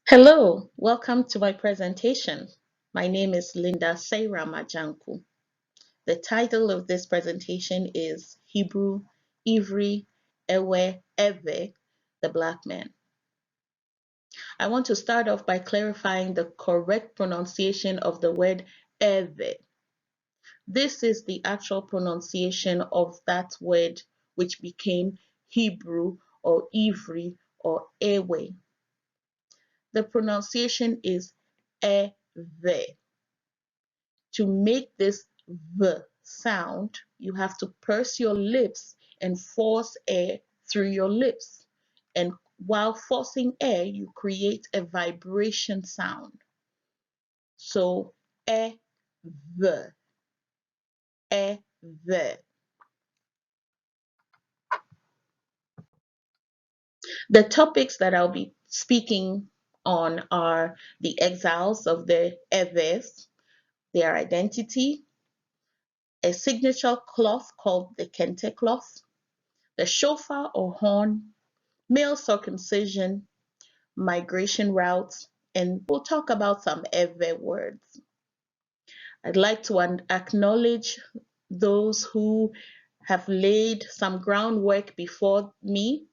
Hello, welcome to my presentation. My name is Linda Seira Majanku. The title of this presentation is Hebrew, Ivri, Ewe, Eve, the Black Man. I want to start off by clarifying the correct pronunciation of the word Eve. This is the actual pronunciation of that word which became Hebrew or Ivri or Ewe. The pronunciation is Eve. To make this V sound, you have to purse your lips and force air through your lips. And while forcing air, you create a vibration sound. So, V, V. The topics that I'll be speaking on are the exiles of the Eves, their identity, a signature cloth called the Kente cloth, the shofar or horn, male circumcision, migration routes, and we'll talk about some Ewe words. I'd like to acknowledge those who have laid some groundwork before me.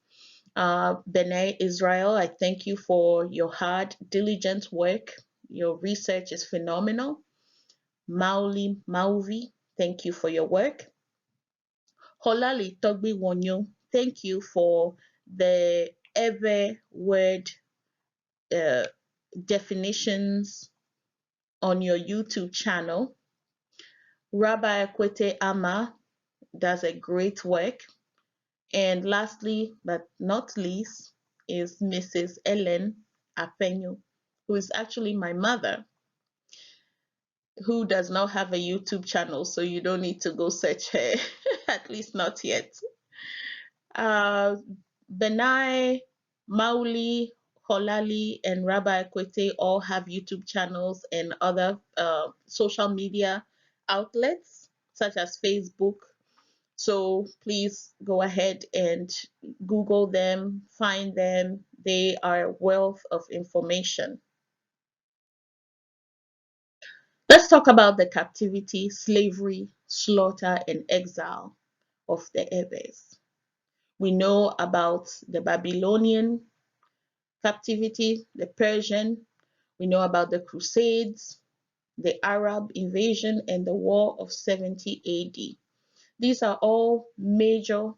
B'nai Israel, I thank you for your hard, diligent work. Your research is phenomenal. Mauvi, thank you for your work. Holali Togbi Wonyo, thank you for the Ewe word uh, definitions on your YouTube channel. Rabbi Akwete Ama does a great work. And lastly, but not least, is Mrs. Ellen Apenyo, who is actually my mother, who does not have a YouTube channel, so you don't need to go search her, at least not yet. Benai, Mauli, Holali, and Rabbi Akwete all have YouTube channels and other social media outlets, such as Facebook. So please go ahead and Google them, find them. They are a wealth of information. Let's talk about the captivity, slavery, slaughter, and exile of the Eves. We know about the Babylonian captivity, the Persian. We know about the Crusades, the Arab invasion, and the War of 70 AD. These are all major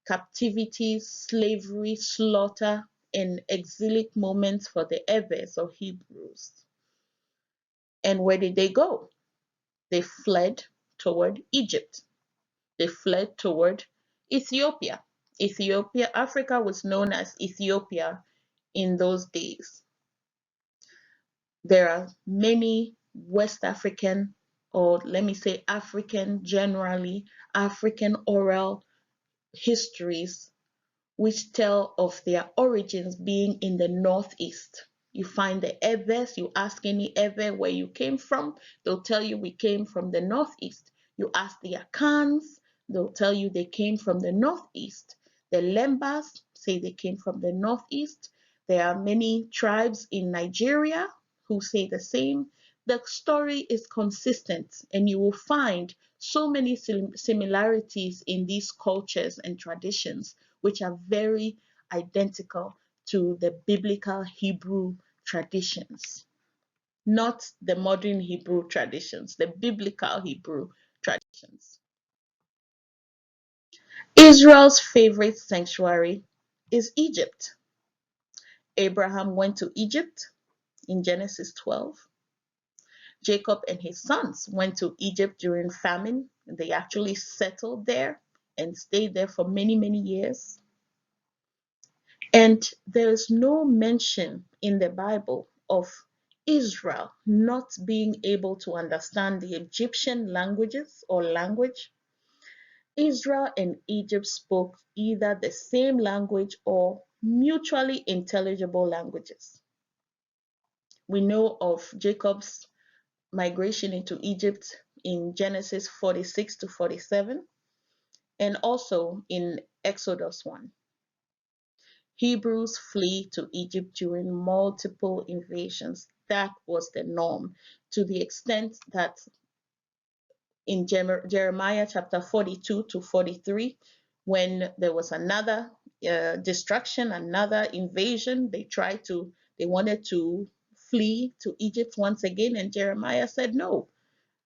captivities, slavery, slaughter, and exilic moments for the Eves or Hebrews. And where did they go? They fled toward Egypt. They fled toward Ethiopia. Africa was known as Ethiopia in those days. There are many West African, or let me say African generally, African oral histories which tell of their origins being in the Northeast. You find the Eves, you ask any Ewe where you came from, they'll tell you we came from the Northeast. You ask the Akans, they'll tell you they came from the Northeast. The Lembas say they came from the Northeast. There are many tribes in Nigeria who say the same. The story is consistent, and you will find so many similarities in these cultures and traditions, which are very identical to the biblical Hebrew traditions, not the modern Hebrew traditions, the biblical Hebrew traditions. Israel's favorite sanctuary is Egypt. Abraham went to Egypt in Genesis 12. Jacob and his sons went to Egypt during famine. They actually settled there and stayed there for many, many years. And there's no mention in the Bible of Israel not being able to understand the Egyptian languages or language. Israel and Egypt spoke either the same language or mutually intelligible languages. We know of Jacob's migration into Egypt in Genesis 46 to 47 and also in Exodus 1. Hebrews flee to Egypt during multiple invasions. That was the norm, to the extent that in Jeremiah chapter 42 to 43, when there was another destruction, another invasion, they wanted to flee to Egypt once again, and Jeremiah said no.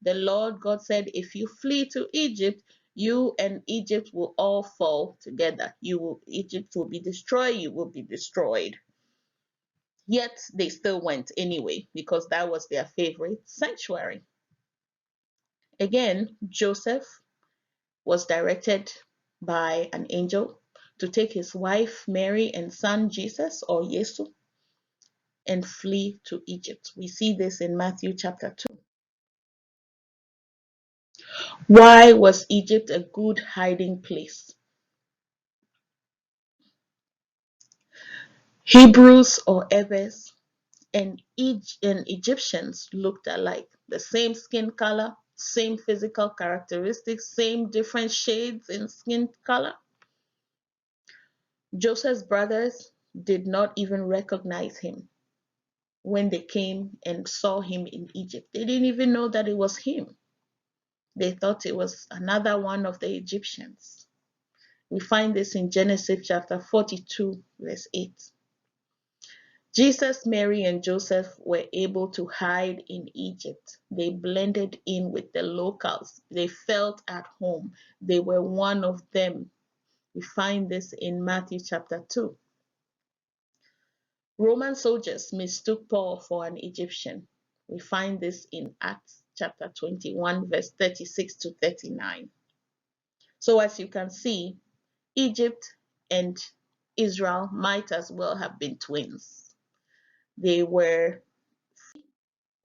The Lord God said, if you flee to Egypt, you and Egypt will all fall together. Egypt will be destroyed, you will be destroyed. Yet they still went anyway, because that was their favorite sanctuary. Again, Joseph was directed by an angel to take his wife Mary and son Jesus, or Yesu, and flee to Egypt. We see this in Matthew chapter 2. Why was Egypt a good hiding place? Hebrews or Ebers and Egyptians looked alike. The same skin color, same physical characteristics, same different shades in skin color. Joseph's brothers did not even recognize him when they came and saw him in Egypt. They didn't even know that it was him. They thought it was another one of the Egyptians. We find this in Genesis chapter 42, verse 8. Jesus, Mary, and Joseph were able to hide in Egypt. They blended in with the locals. They felt at home. They were one of them. We find this in Matthew chapter 2. Roman soldiers mistook Paul for an Egyptian. We find this in Acts chapter 21, verse 36 to 39. So as you can see, Egypt and Israel might as well have been twins. They were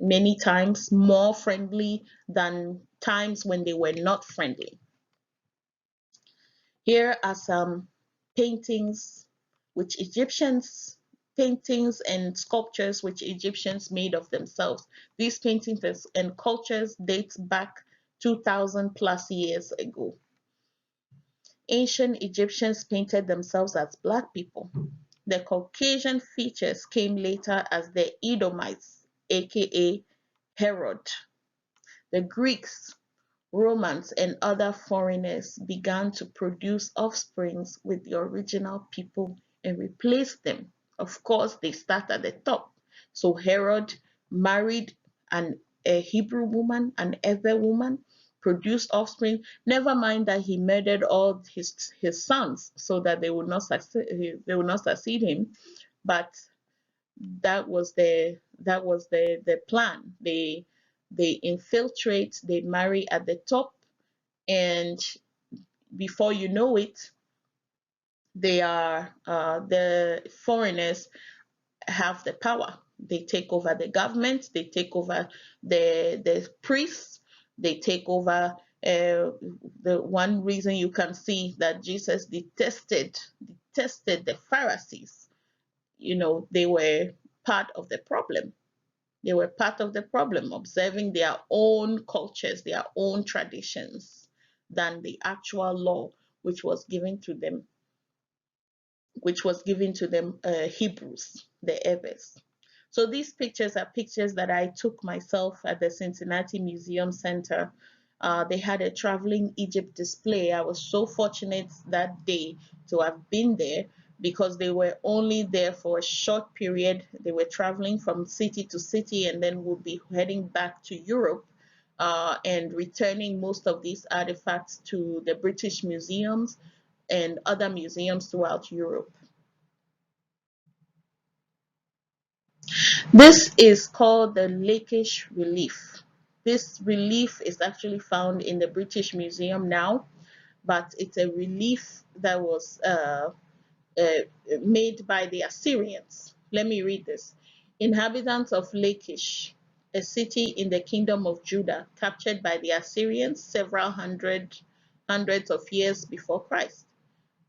many times more friendly than times when they were not friendly. Here are some paintings which Egyptians, paintings and sculptures which Egyptians made of themselves. These paintings and cultures date back 2,000 plus years ago. Ancient Egyptians painted themselves as black people. The Caucasian features came later as the Edomites, aka Herod. The Greeks, Romans, and other foreigners began to produce offsprings with the original people and replace them. Of course, they start at the top. So Herod married a Hebrew woman, an Ewe woman, produced offspring. Never mind that he murdered all his sons so that they would not succeed him. But that was the plan. They infiltrate, they marry at the top, and before you know it, the foreigners have the power. They take over the government, they take over the priests, they take over. The one reason you can see that Jesus detested the Pharisees, they were part of the problem. They were part of the problem, observing their own cultures, their own traditions, than the actual law which was given to them, Hebrews, the Eves. So these pictures are pictures that I took myself at the Cincinnati Museum Center. They had a traveling Egypt display. I was so fortunate that day to have been there because they were only there for a short period. They were traveling from city to city and then would be heading back to Europe and returning most of these artifacts to the British museums and other museums throughout Europe. This is called the Lachish relief. This relief is actually found in the British Museum now, but it's a relief that was uh, made by the Assyrians. Let me read this. Inhabitants of Lachish, a city in the kingdom of Judah, captured by the Assyrians several hundreds of years before Christ.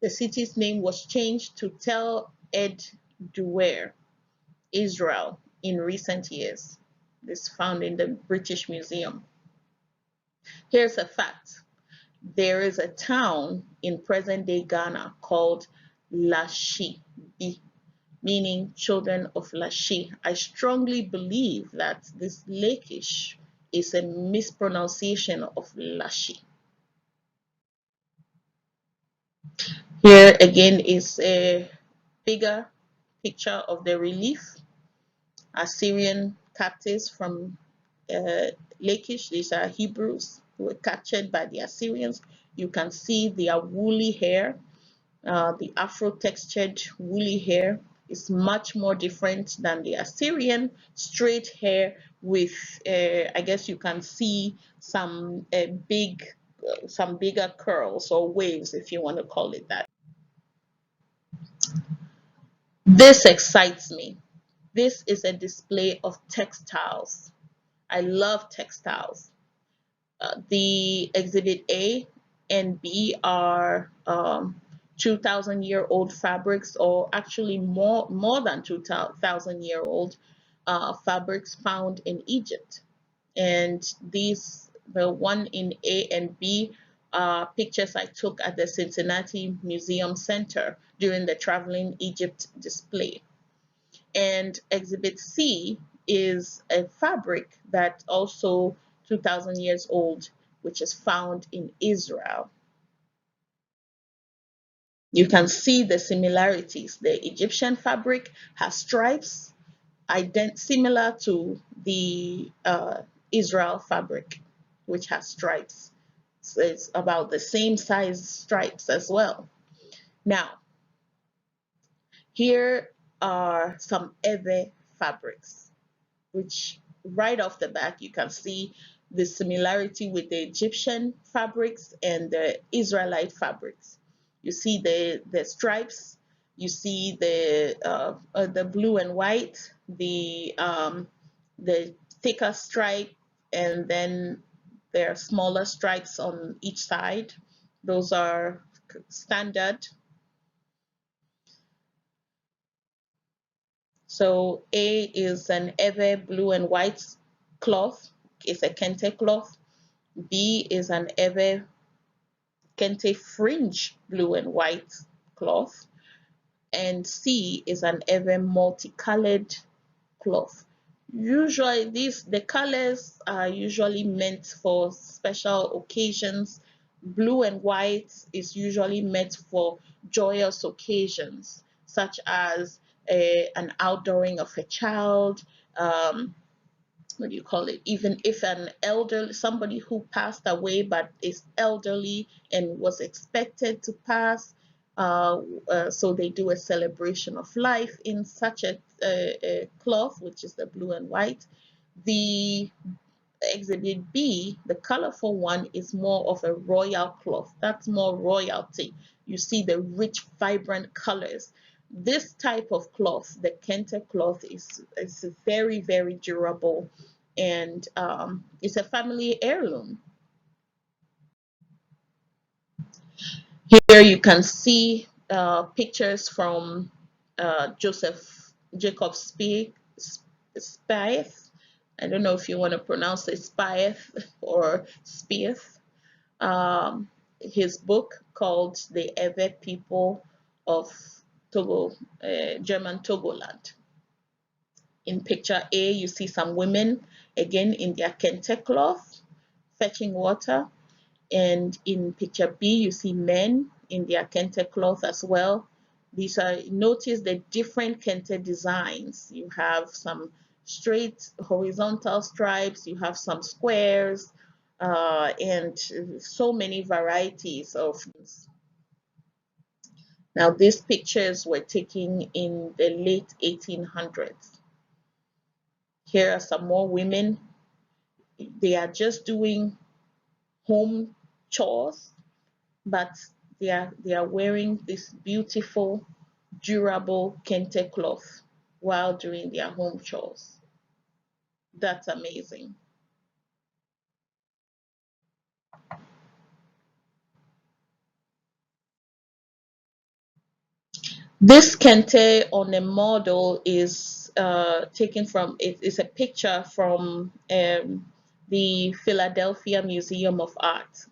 The city's name was changed to Tel Ed Duer, Israel, in recent years. This is found in the British Museum. Here's a fact. There is a town in present-day Ghana called Lachi, meaning children of Lachi. I strongly believe that this Lachish is a mispronunciation of Lachi. Here again is a bigger picture of the relief. Assyrian captives from Lachish, these are Hebrews who were captured by the Assyrians. You can see their woolly hair. The Afro-textured woolly hair is much more different than the Assyrian straight hair with, I guess you can see some some bigger curls or waves, if you want to call it that. This excites me. This is a display of textiles. I love textiles. The exhibit A and B are 2,000-year-old fabrics, or actually more than 2,000-year-old fabrics found in Egypt. And the one in A and B, pictures I took at the Cincinnati Museum Center during the Traveling Egypt display. And exhibit C is a fabric that also 2,000 years old, which is found in Israel. You can see the similarities. The Egyptian fabric has stripes similar to the Israel fabric, which has stripes. So it's about the same size stripes as well. Now, here are some other fabrics, which right off the bat you can see the similarity with the Egyptian fabrics and the Israelite fabrics. You see the stripes, you see the blue and white, the thicker stripe, and then there are smaller stripes on each side. Those are standard. So A is an ever blue and white cloth. It's a Kente cloth. B is an ever Kente fringe blue and white cloth. And C is an ever multicolored cloth. Usually the colors are usually meant for special occasions. Blue and white is usually meant for joyous occasions, such as an outdooring of a child, what do you call it, even if an elder, somebody who passed away but is elderly and was expected to pass, so they do a celebration of life in such a cloth, which is the blue and white. The exhibit B, the colorful one, is more of a royal cloth. That's more royalty. You see the rich, vibrant colors. This type of cloth, the Kente cloth, is very, very durable, and it's a family heirloom. Here you can see pictures from Jacob Spieth. I don't know if you want to pronounce it Spieth or Spieth. His book called The Ewe People of Togo, German Togoland. In picture A, you see some women, again in their kente cloth, fetching water. And in picture B, you see men in their kente cloth as well. Notice the different kente designs. You have some straight horizontal stripes, you have some squares, and so many varieties of things. Now, these pictures were taken in the late 1800s. Here are some more women. They are just doing home chores, but they are wearing this beautiful, durable kente cloth while doing their home chores. That's amazing. This kente on a model is taken from, it's a picture from the Philadelphia Museum of Art.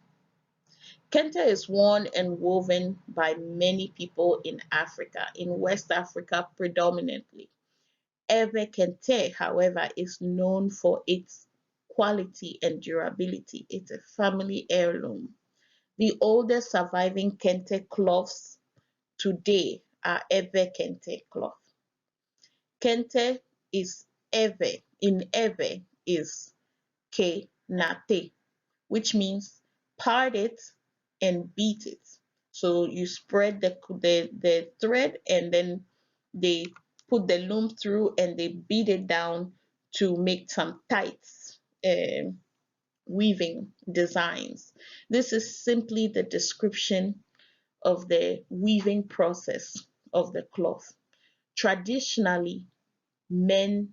Kente is worn and woven by many people in Africa, in West Africa predominantly. Ewe Kente, however, is known for its quality and durability. It's a family heirloom. The oldest surviving Kente cloths today are Ewe Kente cloth. Kente is Ewe is Kenate, which means part it and beat it. So you spread the thread and then they put the loom through and they beat it down to make some tights weaving designs. This is simply the description of the weaving process of the cloth. Traditionally, men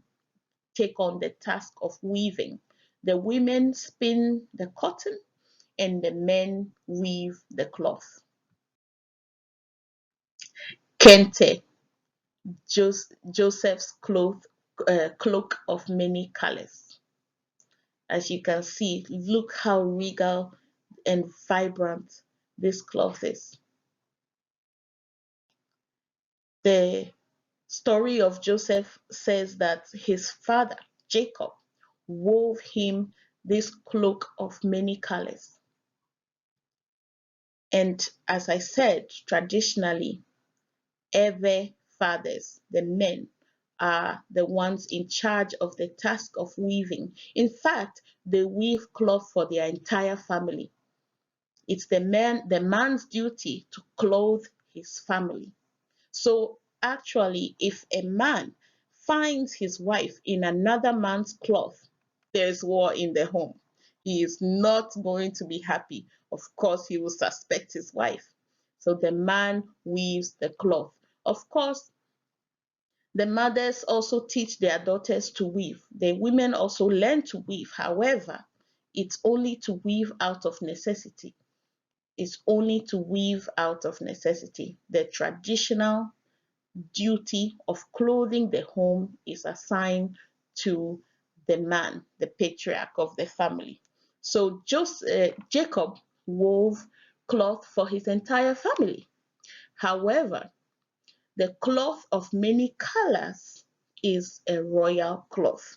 take on the task of weaving. The women spin the cotton and the men weave the cloth. Kente, Joseph's cloak of many colors. As you can see, look how regal and vibrant this cloth is. The story of Joseph says that his father, Jacob, wove him this cloak of many colors. And as I said, traditionally, Ewe fathers, the men, are the ones in charge of the task of weaving. In fact, they weave cloth for their entire family. It's the man's duty to clothe his family. So actually, if a man finds his wife in another man's cloth, there's war in the home. He is not going to be happy. Of course, he will suspect his wife. So the man weaves the cloth. Of course, the mothers also teach their daughters to weave. The women also learn to weave. However, it's only to weave out of necessity. It's only to weave out of necessity. The traditional duty of clothing the home is assigned to the man, the patriarch of the family. So Jacob wove cloth for his entire family. However, the cloth of many colors is a royal cloth.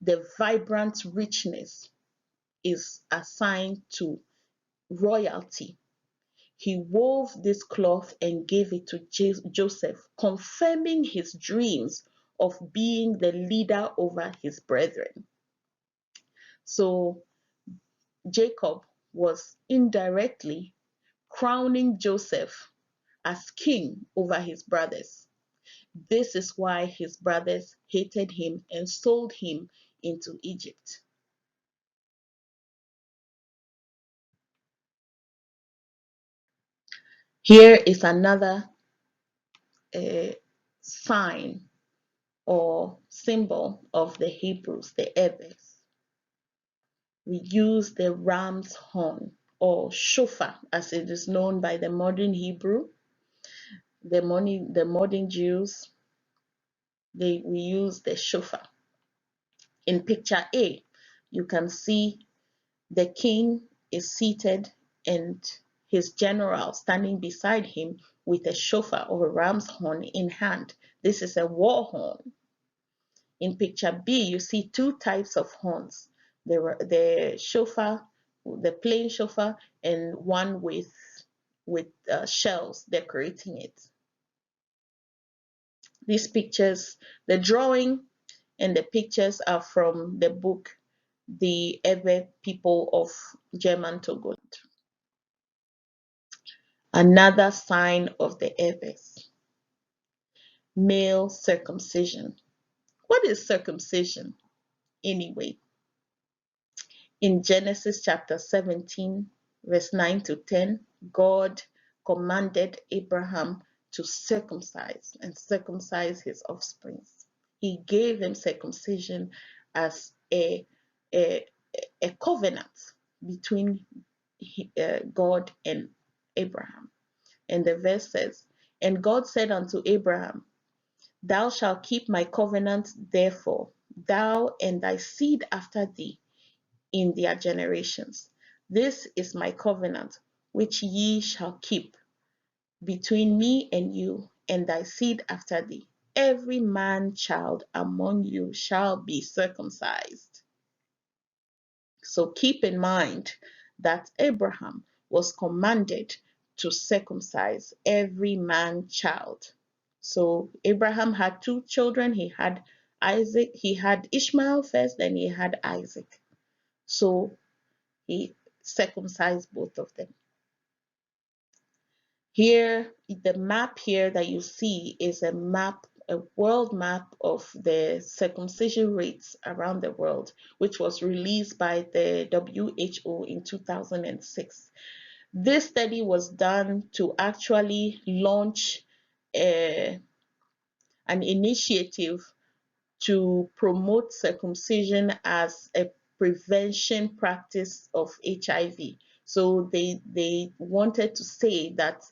The vibrant richness is assigned to royalty. He wove this cloth and gave it to Joseph, confirming his dreams of being the leader over his brethren. So Jacob was indirectly crowning Joseph as king over his brothers. This is why his brothers hated him and sold him into Egypt. Here is another sign or symbol of the Hebrews, the Hebrews. We use the ram's horn or shofar as it is known by the modern Hebrew. The modern Jews, we use the shofar. In picture A, you can see the king is seated and his general standing beside him with a shofar or a ram's horn in hand. This is a war horn. In picture B, you see two types of horns. The shofar, the plain shofar, and one with shells decorating it. These pictures, the drawing and the pictures are from the book The Ewe People of German Togoland. Another sign of the Ewes, male circumcision. What is circumcision anyway? In Genesis chapter 17, verse 9 to 10, God commanded Abraham to circumcise and circumcise his offspring. He gave him circumcision as a, a covenant between God and Abraham. And the verse says, "And God said unto Abraham, Thou shalt keep my covenant, therefore, thou and thy seed after thee in their generations. This is my covenant which ye shall keep between me and you and thy seed after thee. Every man child among you shall be circumcised. So keep in mind that Abraham was commanded to circumcise every man child. So Abraham had two children. He had Isaac, he had Ishmael first, then he had Isaac. So he circumcised both of them. Here, the map here that you see is a map, a world map of the circumcision rates around the world, which was released by the WHO in 2006. This study was done to actually launch an initiative to promote circumcision as a prevention practice of HIV. So they wanted to say that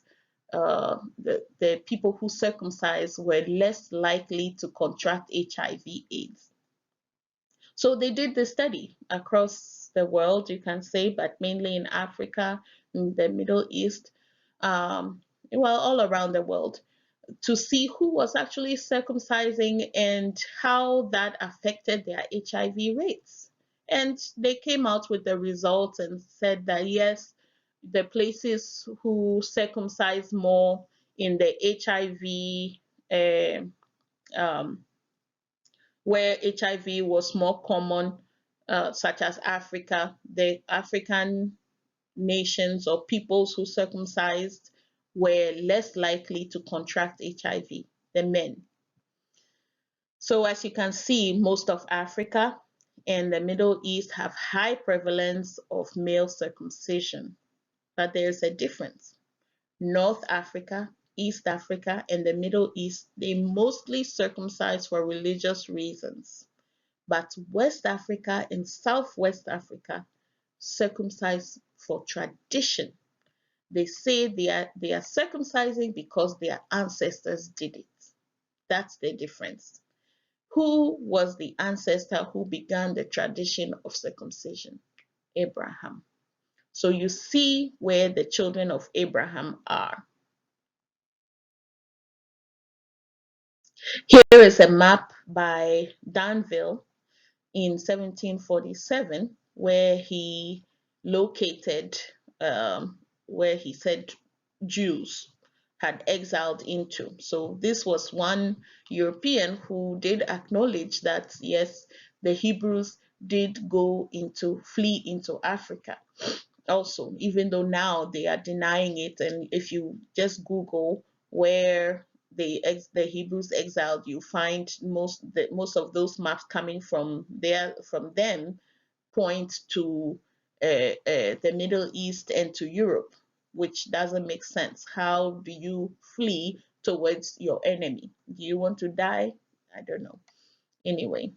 the people who circumcised were less likely to contract HIV/AIDS. So they did the study across the world, you can say, but mainly in Africa, in the Middle East, well, all around the world, to see who was actually circumcising and how that affected their HIV rates. And they came out with the results and said that yes, the places who circumcise more in the HIV, um, where HIV was more common, such as Africa, the African nations or peoples who circumcised were less likely to contract HIV than men. So as you can see, most of Africa and the Middle East have high prevalence of male circumcision, but there's a difference. North Africa, East Africa, and the Middle East, they mostly circumcise for religious reasons. But West Africa and Southwest Africa circumcise for tradition. They say they are circumcising because their ancestors did it. That's the difference. Who was the ancestor who began the tradition of circumcision? Abraham. So you see where the children of Abraham are. Here is a map by Danville in 1747 where he located where he said Jews had exiled into. So this was one European who did acknowledge that yes, the Hebrews did flee into Africa also, even though now they are denying it. And if you just Google where the Hebrews exiled, you find most of those maps coming from them point to the Middle East and to Europe, which doesn't make sense. How do you flee towards your enemy? Do you want to die? I don't know. Anyway,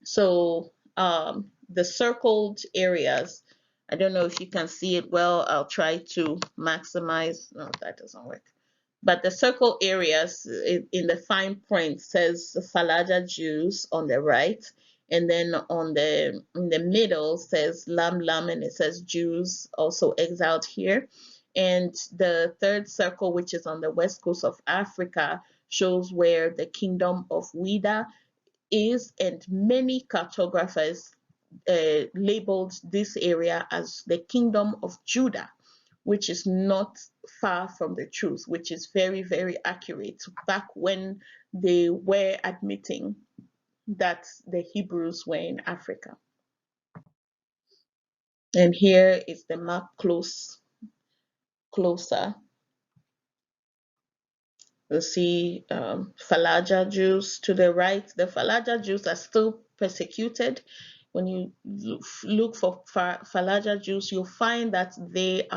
so the circled areas, I don't know if you can see it well. I'll try to maximize. No, that doesn't work. But the circle areas in the fine print says Falaja Jews on the right, and then in the middle says Lam Lam, and it says Jews also exiled here. And the third circle, which is on the west coast of Africa, shows where the kingdom of Ouida is, and many cartographers labeled this area as the kingdom of Judah, which is not far from the truth, which is very, very accurate back when they were admitting that the Hebrews were in Africa. And here is the map closer. You see Falaja Jews to the right. The Falaja Jews are still persecuted. When you look for Falaja Jews, you'll find that they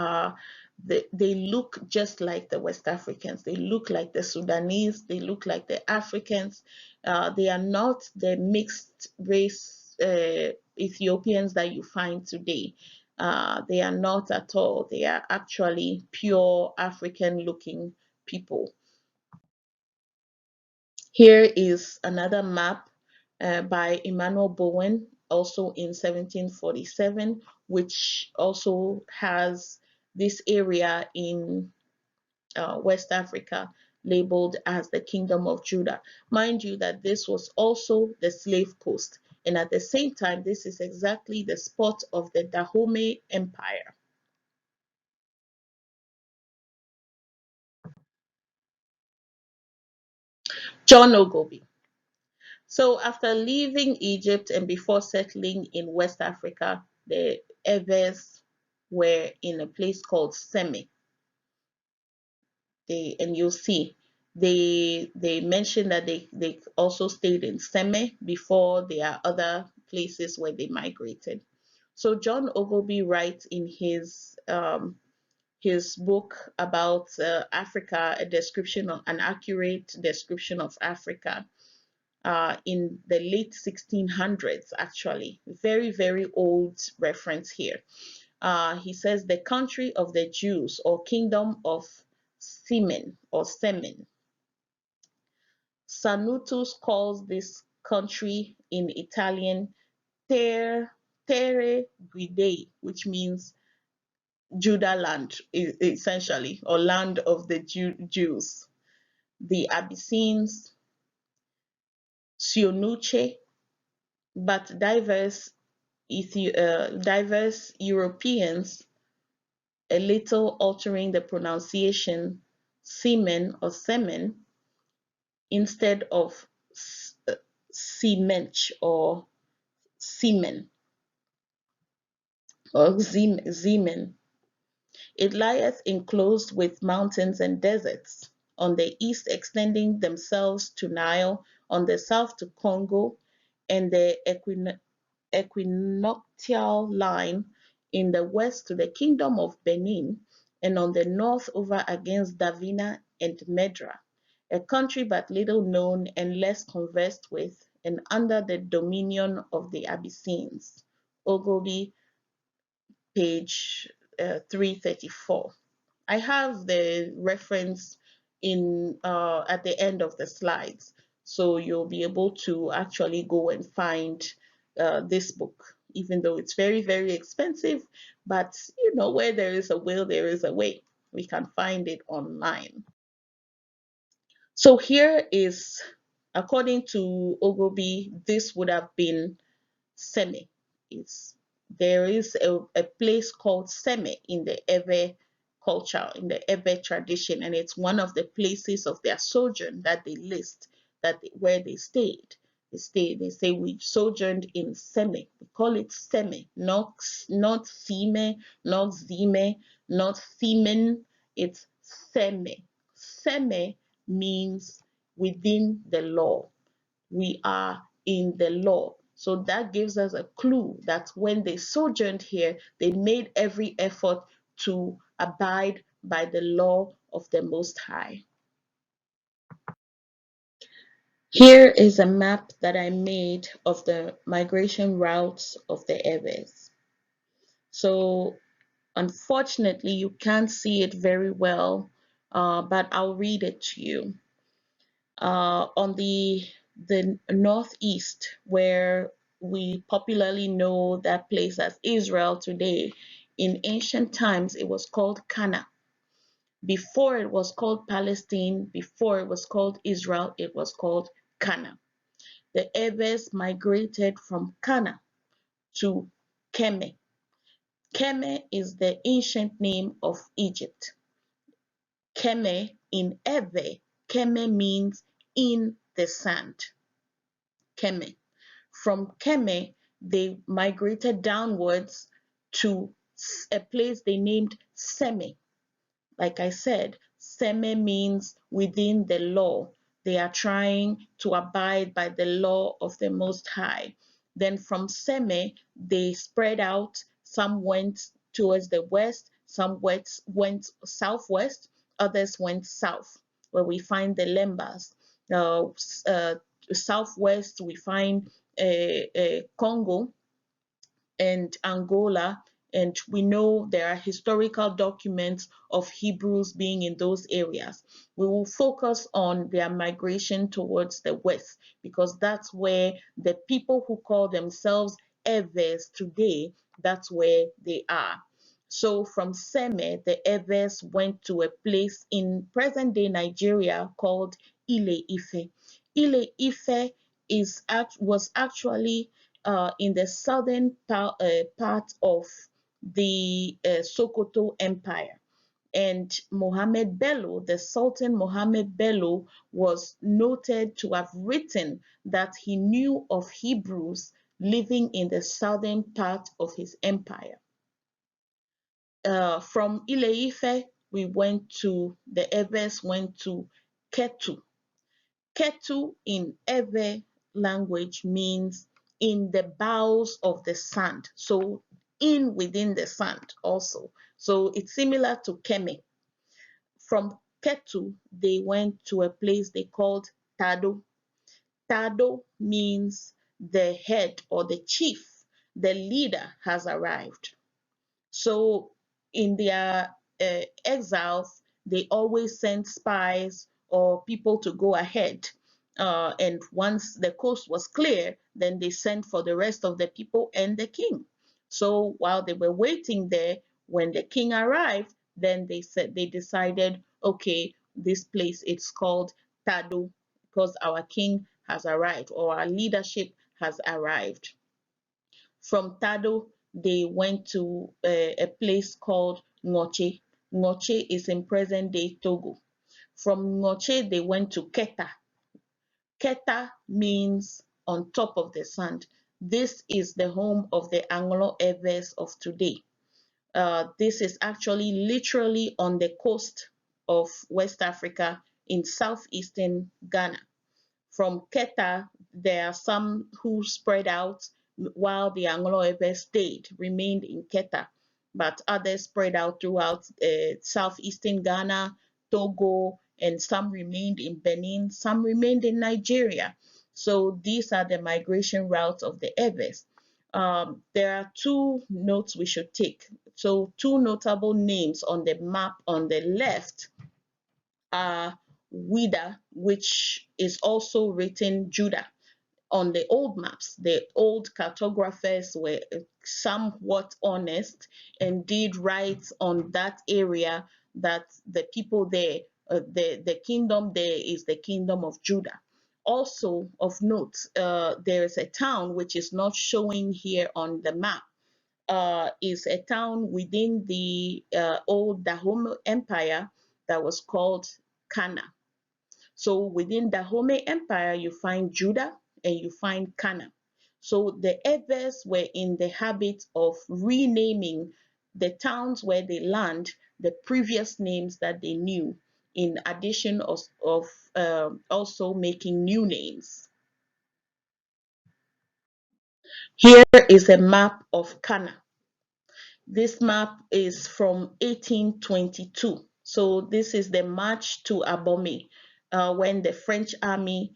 look just like the West Africans. They look like the Sudanese. They look like the Africans. They are not the mixed race Ethiopians that you find today. They are not at all. They are actually pure African-looking people. Here is another map by Emmanuel Bowen, also in 1747, which also has this area in West Africa labeled as the Kingdom of Judah. Mind you that this was also the slave coast, and at the same time, this is exactly the spot of the Dahomey Empire. John Ogilvy. So after leaving Egypt and before settling in West Africa, the Eves were in a place called Semen. And you'll see they mentioned that they also stayed in Semen before there are other places where they migrated. So John Ogilvy writes in his book about Africa, an accurate description of Africa in the late 1600s, actually. Very, very old reference here. He says the country of the Jews or kingdom of Semen or Semen. Sanutus calls this country in Italian Terre Guidei, which means Judah land, essentially, or land of the Jews. The Abyssines, Sionuche, but diverse Europeans, a little altering the pronunciation, Semen or Semen, instead of Semench or Semen or Zemen. It lieth enclosed with mountains and deserts, on the east extending themselves to Nile, on the south to Congo, and the equinoctial line in the west to the kingdom of Benin, and on the north over against Davina and Medra, a country but little known and less conversed with, and under the dominion of the Abyssines. Ogilvy, page 334. I have the reference in at the end of the slides, so you'll be able to actually go and find this book, even though it's very, very expensive. But you know, where there is a will, there is a way. We can find it online. So here is, according to Ogilvy, this would have been Seme. It's, there is a place called Seme in the Ewe culture, in the Ewe tradition, and it's one of the places of their sojourn that they list, where they stayed. They say we sojourned in Seme. We call it Seme, not Sime, not Zime, not Semen. It's Seme. Seme means within the law. We are in the law. So that gives us a clue that when they sojourned here, they made every effort to abide by the law of the Most High. Here is a map that I made of the migration routes of the Ewes. So unfortunately, you can't see it very well, but I'll read it to you. On the northeast, where we popularly know that place as Israel today, in ancient times it was called Kana. Before it was called Palestine, before it was called Israel, it was called Kana. The Ewes migrated from Kana to Keme. Keme is the ancient name of Egypt. Keme in Ewe, Keme means in the sand. Keme. From Keme, they migrated downwards to a place they named Seme. Like I said, Seme means within the law. They are trying to abide by the law of the Most High. Then from Seme, they spread out. Some went towards the west, some went southwest, others went south, where we find the Lembas. Southwest, we find Congo and Angola, and we know there are historical documents of Hebrews being in those areas. We will focus on their migration towards the west because that's where the people who call themselves Ewes today, that's where they are. So from Semen, the Eves went to a place in present-day Nigeria called Ile Ife. Ile Ife was actually in the southern part of the Sokoto Empire. And Mohammed Bello, the Sultan Mohammed Bello, was noted to have written that he knew of Hebrews living in the southern part of his empire. From Ile Ife, the Eves went to Ketu. Ketu in Ewe language means in the bowels of the sand. So in within the sand also. So it's similar to Keme. From Ketu, they went to a place they called Tado. Tado means the head or the chief, the leader has arrived. So in their exiles, they always sent spies or people to go ahead. And once the coast was clear, then they sent for the rest of the people and the king. So while they were waiting there, when the king arrived, then they decided, okay, this place it's called Tado because our king has arrived or our leadership has arrived. From Tado, they went to a place called Ngoche. Ngoche is in present-day Togo. From Ngoche, they went to Keta. Keta means on top of the sand. This is the home of the Anglo-Eves of today. This is actually literally on the coast of West Africa in southeastern Ghana. From Keta, there are some who spread out while the Anglo-Eves remained in Keta, but others spread out throughout southeastern Ghana, Togo, and some remained in Benin, some remained in Nigeria. So these are the migration routes of the Eves. There are two notes we should take. So two notable names on the map on the left are Wida, which is also written Judah. On the old maps, the old cartographers were somewhat honest and did write on that area that the people there, the kingdom there is the kingdom of Judah. Also of note, there is a town which is not showing here on the map, is a town within the old Dahomey Empire that was called Kana. So within the Dahomey Empire, you find Judah and you find Kana. So the Eves were in the habit of renaming the towns where they land the previous names that they knew, in addition of also making new names. Here is a map of Kana. This map is from 1822. So this is the march to Abomey, when the French army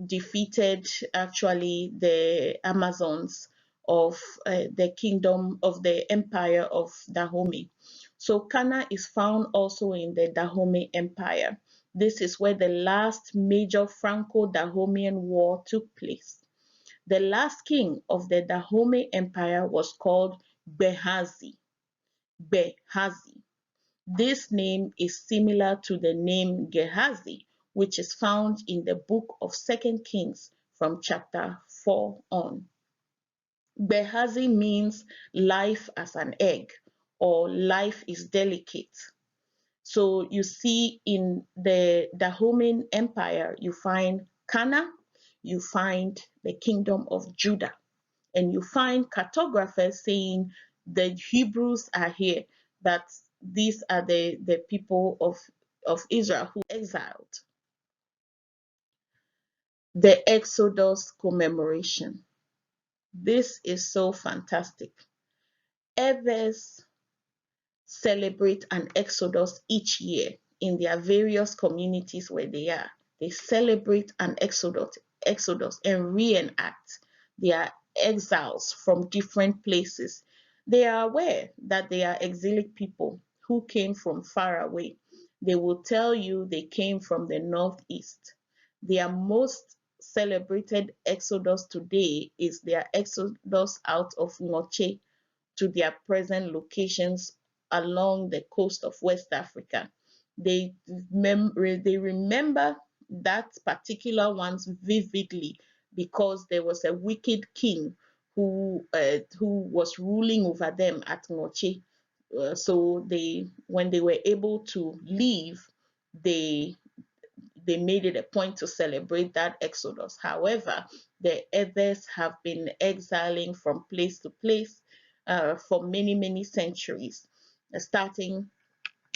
defeated actually the Amazons of the kingdom of the empire of Dahomey. So Kana is found also in the Dahomey Empire. This is where the last major Franco-Dahomean war took place. The last king of the Dahomey Empire was called Behazi. Behazi. This name is similar to the name Gehazi, which is found in the book of 2 Kings from chapter 4 on. Behazi means life as an egg, or life is delicate. So you see in the Dahomey Empire, you find Kana, you find the kingdom of Judah, and you find cartographers saying the Hebrews are here, that these are the people of Israel who exiled. The Exodus commemoration. This is so fantastic. Eves celebrate an Exodus each year in their various communities where they are. They celebrate an Exodus and reenact their exiles from different places. They are aware that they are exilic people who came from far away. They will tell you they came from the northeast. Their most celebrated Exodus today is their Exodus out of Ngoche to their present locations along the coast of West Africa. They remember that particular ones vividly because there was a wicked king who was ruling over them at Ngoche. So when they were able to leave, they made it a point to celebrate that exodus. However, the others have been exiling from place to place for many, many centuries, starting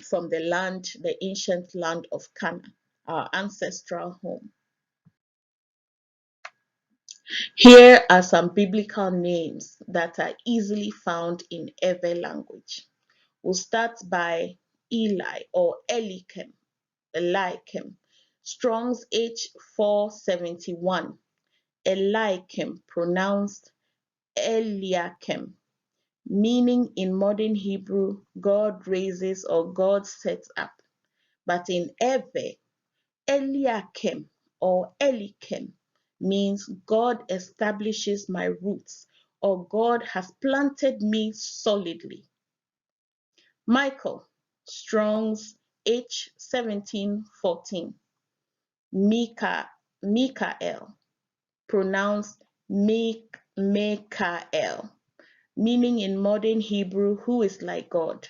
from the ancient land of Kana, our ancestral home. Here are some biblical names that are easily found in Ewe language. We'll start by Eli or Eliakim. Strong's H471. Eliakim, pronounced Eliakim, meaning in modern Hebrew, God raises or God sets up. But in Ewe, Eliakim or Elikim means God establishes my roots or God has planted me solidly. Michael, Strong's H1714. Mikael, pronounced Mekael, meaning in modern Hebrew, who is like God.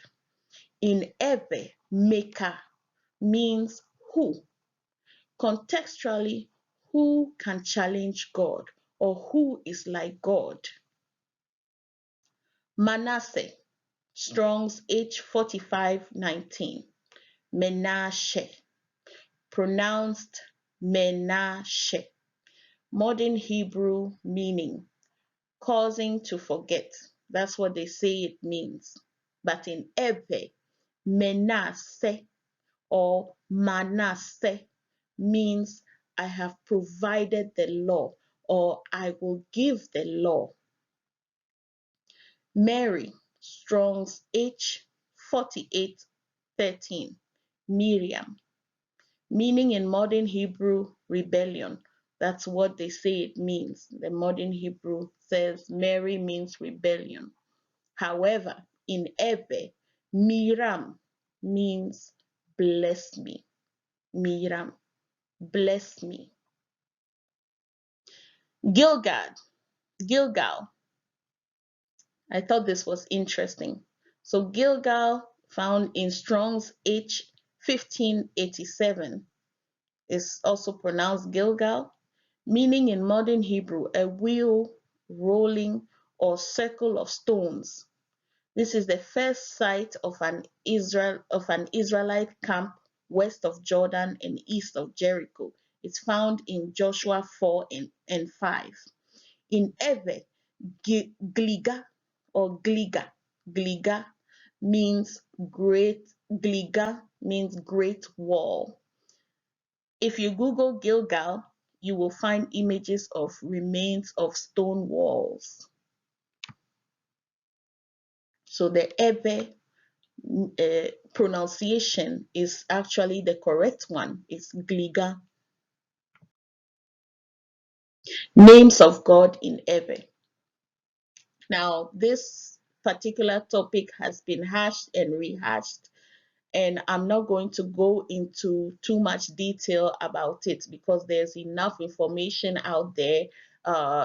In Ewe, Meka means who. Contextually, who can challenge God or who is like God. Manasseh, Strong's H4519. Menashe, pronounced Menashe. Modern Hebrew meaning causing to forget. That's what they say it means. But in Ewe, Menasse or Manasseh means I have provided the law or I will give the law. Mary, Strong's H4813. Miriam, meaning in modern Hebrew, rebellion. That's what they say it means. The modern Hebrew says Mary means rebellion. However, in Ewe, Miram means bless me. Miram, bless me. Gilgal. I thought this was interesting. So Gilgal, found in Strong's H1587, is also pronounced Gilgal, meaning in modern Hebrew a wheel, rolling, or circle of stones. This is the first site of an Israelite camp west of Jordan and east of Jericho. It's found in Joshua 4 and 5. In Ewe, Gliga or Gliga means great wall. If you Google Gilgal, you will find images of remains of stone walls. So the Ewe pronunciation is actually the correct one. It's Gliga. Names of God in Ewe. Now, this particular topic has been hashed and rehashed, and I'm not going to go into too much detail about it because there's enough information out there,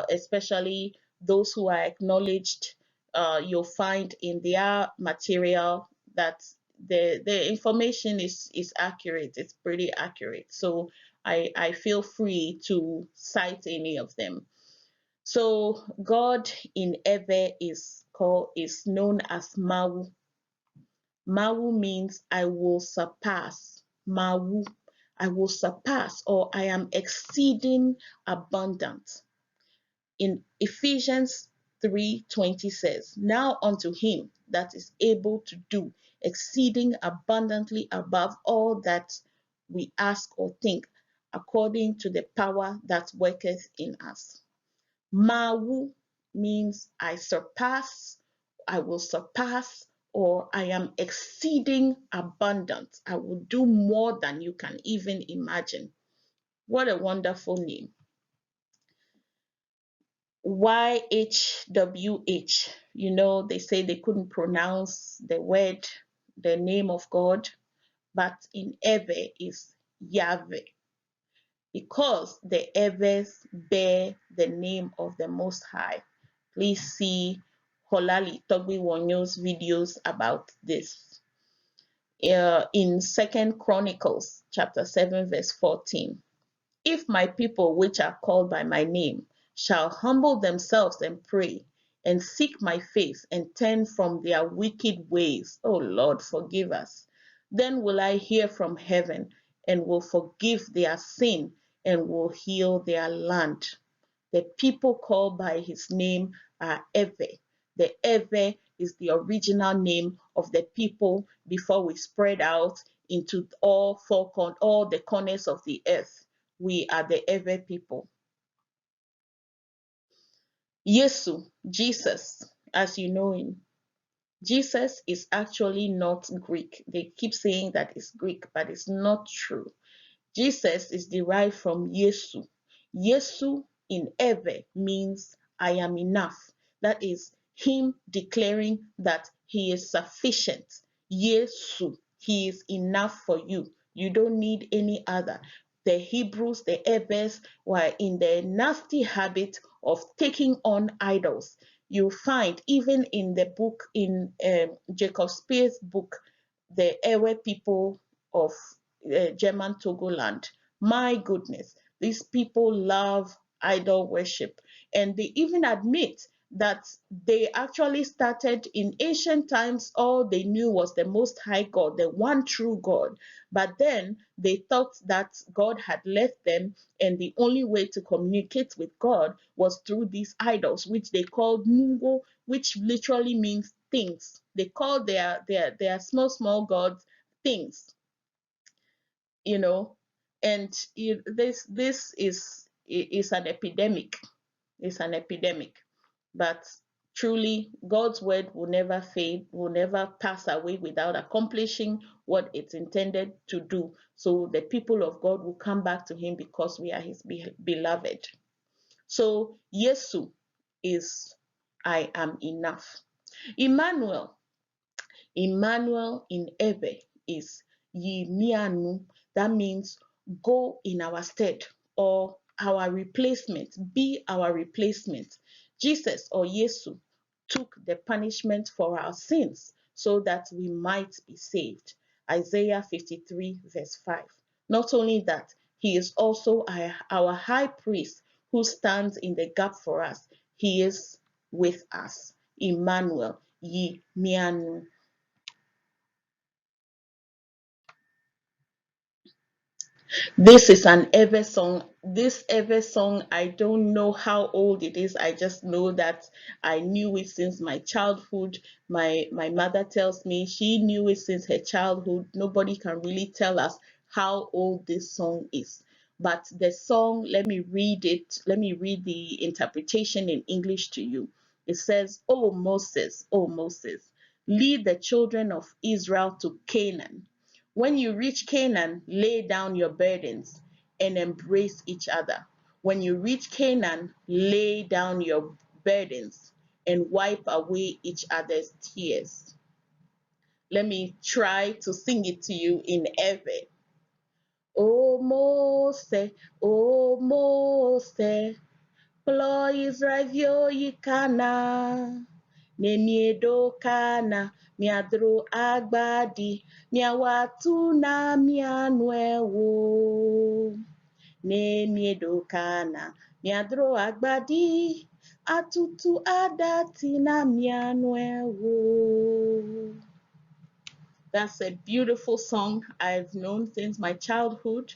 especially those who are acknowledged. You'll find in their material that the information is accurate. It's pretty accurate. So I feel free to cite any of them. So God in Ewe is known as Mawu. Mawu means I will surpass. Mawu, I will surpass, or I am exceeding abundant. In Ephesians 3:20 says, now unto him that is able to do exceeding abundantly above all that we ask or think, according to the power that worketh in us. Mawu means I surpass, I will surpass, or I am exceeding abundant. I will do more than you can even imagine. What a wonderful name. YHWH. You know, they say they couldn't pronounce the word, the name of God, but in Ewe is Yahweh, because the Ewes bear the name of the Most High. Please see Holali Togbi Wonyo's videos about this. In 2nd Chronicles chapter 7 verse 14. If my people which are called by my name shall humble themselves and pray and seek my face and turn from their wicked ways, O Lord, forgive us. Then will I hear from heaven and will forgive their sin and will heal their land. The people called by his name are Ewe. The Ewe is the original name of the people before we spread out into all the corners of the earth. We are the Ewe people. Yesu, Jesus, as you know him. Jesus is actually not Greek. They keep saying that it's Greek, but it's not true. Jesus is derived from Yesu. Yesu in Ewe means I am enough. That is him declaring that he is sufficient. Yesu, he is enough for you. You don't need any other. The Hebrews, the Ewes, were in the nasty habit of taking on idols. You find even in the book, in Jacob Spear's book, the Ewe people of German Togoland. My goodness, these people love idol worship. And they even admit that they actually started in ancient times. All they knew was the Most High God, the one true God. But then they thought that God had left them, and the only way to communicate with God was through these idols, which they called Mungo, which literally means things. They call their small gods things, you know. And this is an epidemic. It's an epidemic. But truly, God's word will never fade, will never pass away without accomplishing what it's intended to do. So the people of God will come back to him because we are his beloved. So Yesu is I am enough. Emmanuel in Ewe is Yimianu. That means go in our stead, or our replacement, be our replacement. Jesus, or Yesu, took the punishment for our sins so that we might be saved. Isaiah 53 verse 5. Not only that, he is also our high priest who stands in the gap for us. He is with us. Emmanuel, Yimianu. This is an Ever song. This Ever song, I don't know how old it is. I just know that I knew it since my childhood. My mother tells me she knew it since her childhood. Nobody can really tell us how old this song is. But the song, let me read it. Let me read the interpretation in English to you. It says, O Moses, lead the children of Israel to Canaan. When you reach Canaan, lay down your burdens and embrace each other. When you reach Canaan, lay down your burdens and wipe away each other's tears. Let me try to sing it to you in Ewe. O Mose, Plo Israel yi Kana. Nemiedo Kana, miadro agbadi, miawatu na mianuewo. Nemiedo Kana, miadro agbadi, atutu adati na mianuewo. That's a beautiful song I've known since my childhood.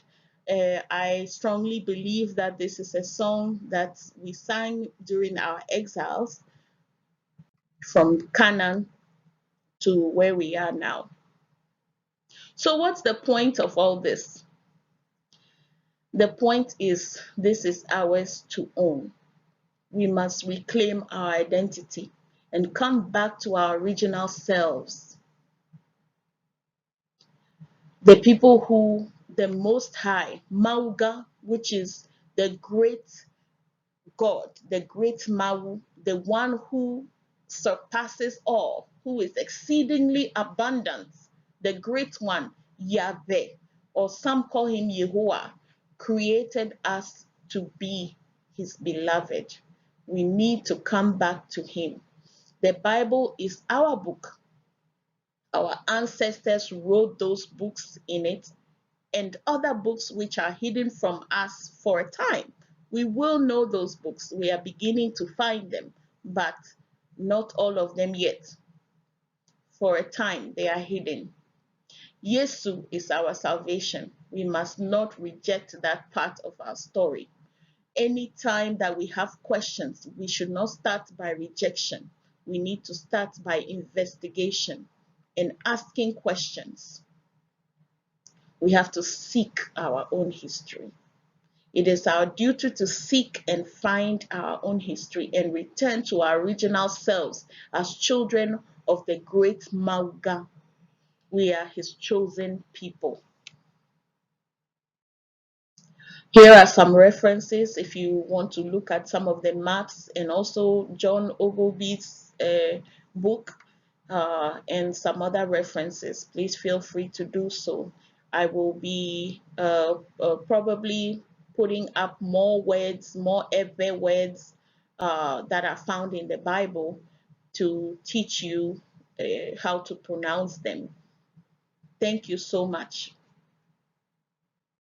I strongly believe that this is a song that we sang during our exiles from Canaan to where we are now. So what's the point of all this? The point is this is ours to own. We must reclaim our identity and come back to our original selves. The people who the Most High, Mauga, which is the great God, the great Mawu, the one who surpasses all, who is exceedingly abundant, the great one, Yahweh, or some call him Yehovah, created us to be his beloved. We need to come back to him. The Bible is our book. Our ancestors wrote those books in it, and other books which are hidden from us for a time. We will know those books. We are beginning to find them, but not all of them yet. For a time, they are hidden. Yesu is our salvation. We must not reject that part of our story. Anytime that we have questions, we should not start by rejection. We need to start by investigation and asking questions. We have to seek our own history. It is our duty to seek and find our own history and return to our original selves as children of the great Mauga. We are his chosen people. Here are some references if you want to look at some of the maps, and also John Ogilvy's book and some other references. Please feel free to do so. I will be probably putting up more words, more Ewe words that are found in the Bible to teach you how to pronounce them. Thank you so much.